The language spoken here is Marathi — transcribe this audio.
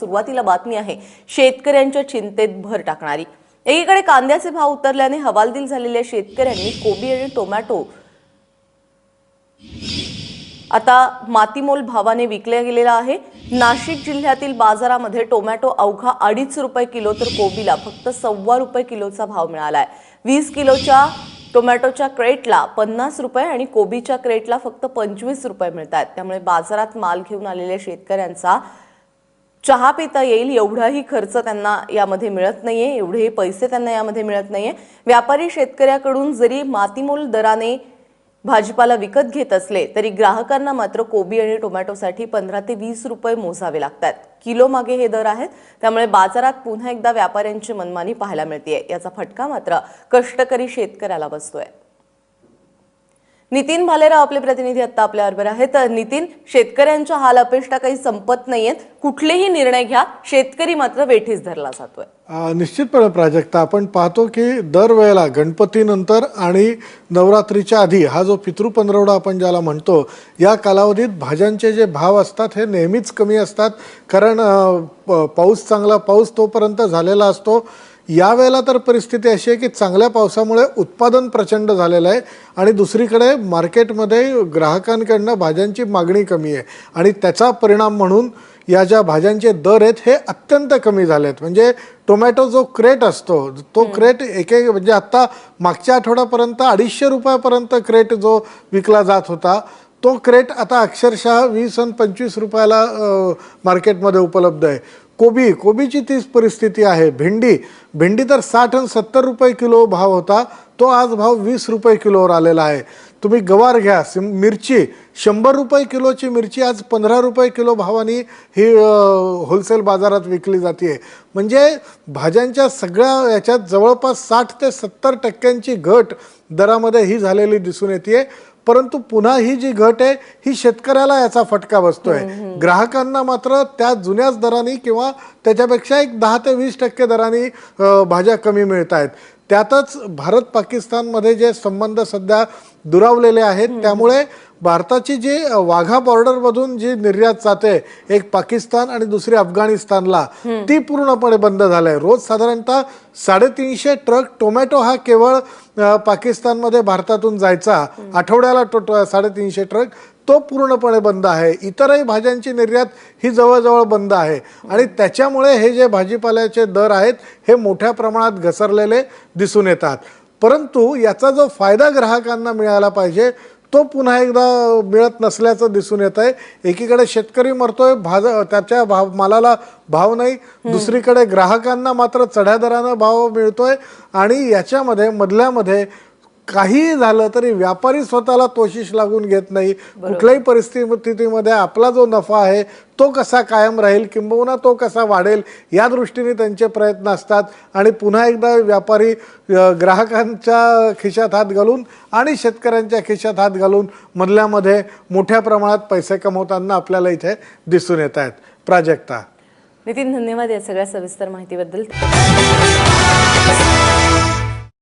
सुरुवातीला बातमी आहे शेतकऱ्यांच्या चिंतेत भर टाकणारी। एकीकडे कांद्याचे भाव उतरल्याने हवालदिल झालेल्या शेतकऱ्यांनी कोबी आणि टोमॅटो आता मातीमोल भावाने विकला गेलेला आहे। नाशिक जिल्ह्यातील बाजारामध्ये टोमॅटो अवघा 2.5 रुपये किलो तर कोबीला फक्त 1.25 रुपये किलोचा भाव मिळालाय। 20 किलोच्या टोमॅटोच्या क्रेटला 50 रुपये आणि कोबीच्या क्रेटला फक्त 25 रुपये मिळतात। त्यामुळे बाजारात माल घेऊन आलेल्या शेतकऱ्यांचा चहा पिता येईल एवढाही खर्च त्यांना यामध्ये मिळत नाहीये, एवढे पैसे त्यांना यामध्ये मिळत नाहीये। व्यापारी शेतकऱ्याकडून जरी मातीमोल दराने भाजीपाला विकत घेत असले तरी ग्राहकांना मात्र कोबी आणि टोमॅटोसाठी 15 ते 20 रुपये मोजावे लागतात। किलो मागे हे दर आहेत। त्यामुळे बाजारात पुन्हा एकदा व्यापाऱ्यांची मनमानी पाहायला मिळते। याचा फटका मात्र कष्टकरी शेतकऱ्याला बसतोय। नितीन भालेराव आपले प्रतिनिधी आता आपल्याबरोबर आहेत। नितीन, शेतकऱ्यांच्या हाल अपेष्टा काही संपत नाहीयेत, कुठलेही निर्णय घ्या शेतकरी मात्र वेठीस धरला जातोय। निश्चितपणे प्राजक्ता, आपण पाहतो की दरवेळेला गणपतीनंतर आणि नवरात्रीच्या आधी हा जो पितृ पंधरवडा आपण ज्याला म्हणतो, या कालावधीत भाज्यांचे जे भाव असतात हे नेहमीच कमी असतात, कारण पाऊस तोपर्यंत झालेला असतो। यावेळेला तर परिस्थिती अशी आहे की चांगल्या पावसामुळे उत्पादन प्रचंड झालेलं आहे आणि दुसरीकडे मार्केटमध्ये ग्राहकांकडनं भाज्यांची मागणी कमी आहे आणि त्याचा परिणाम म्हणून या ज्या भाज्यांचे दर आहेत हे अत्यंत कमी झाले आहेत। म्हणजे टोमॅटो जो क्रेट असतो तो क्रेट म्हणजे आत्ता मागच्या आठवड्यापर्यंत 250 रुपयापर्यंत क्रेट जो विकला जात होता तो क्रेट आता अक्षरशः 20 आणि 25 रुपयाला मार्केटमध्ये उपलब्ध आहे। कोबीची तीच परिस्थिती आहे। भेंडी तर 60 आणि 70 रुपये किलो भाव होता, तो आज भाव 20 रुपये किलोवर आलेला आहे। तुम्ही गवार घ्या, मिरची 100 रुपये किलोची मिरची आज 15 रुपये किलो भावाने ही होलसेल बाजारात विकली जाते। म्हणजे भाज्यांच्या सगळ्या याच्यात जवळपास 60 ते 70% घट दरामध्ये ही झालेली दिसून येते। परंतु पुन्हा ही जी घट आहे ही शेतकऱ्याला याचा फटका बसतोय। ग्राहकांना मात्र त्या जुन्याच दराने किंवा त्याच्यापेक्षा एक 10 ते 20% दराने भाज्या कमी मिळत आहेत। त्यातच भारत पाकिस्तानमध्ये जे संबंध सध्या दुरावलेले आहेत त्यामुळे भारताची जी वाघा बॉर्डरमधून जी निर्यात जाते एक पाकिस्तान आणि दुसरी अफगाणिस्तानला, ती पूर्णपणे बंद झाली। रोज साधारणतः 350 ट्रक टोमॅटो हा केवळ पाकिस्तानमध्ये भारतातून जायचा, आठवड्याला 350 ट्रक, तो पूर्णपणे बंद आहे। इतरही भाज्यांची निर्यात ही जवळजवळ बंद आहे आणि त्याच्यामुळे हे जे भाजीपाल्याचे दर आहेत हे मोठ्या प्रमाणात घसरलेले दिसून येतात। परंतु याचा जो फायदा ग्राहकांना मिळाला पाहिजे तो पुन्हा एकदा मिळत नसल्याचं दिसून येत आहे। एकीकडे शेतकरी मरतोय, त्याच्या मालाला भाव नाही, दुसरीकडे ग्राहकांना मात्र चढ्या दरानं भाव मिळतोय आणि याच्यामध्ये मधल्यामध्ये काही झालं तरी व्यापारी स्वतःला तोशिष लागून घेत नाही। कुठल्याही परिस्थितीमध्ये आपला जो नफा आहे तो कसा कायम राहील किंबहुना तो कसा वाढेल या दृष्टीने त्यांचे प्रयत्न असतात आणि पुन्हा एकदा व्यापारी ग्राहकांच्या खिशात हात घालून आणि शेतकऱ्यांच्या खिशात हात घालून मधल्यामध्ये मोठ्या प्रमाणात पैसे कमवताना आपल्याला इथे दिसून येत आहेत। प्राजक्ता, नितीन, धन्यवाद या सगळ्या सविस्तर माहितीबद्दल।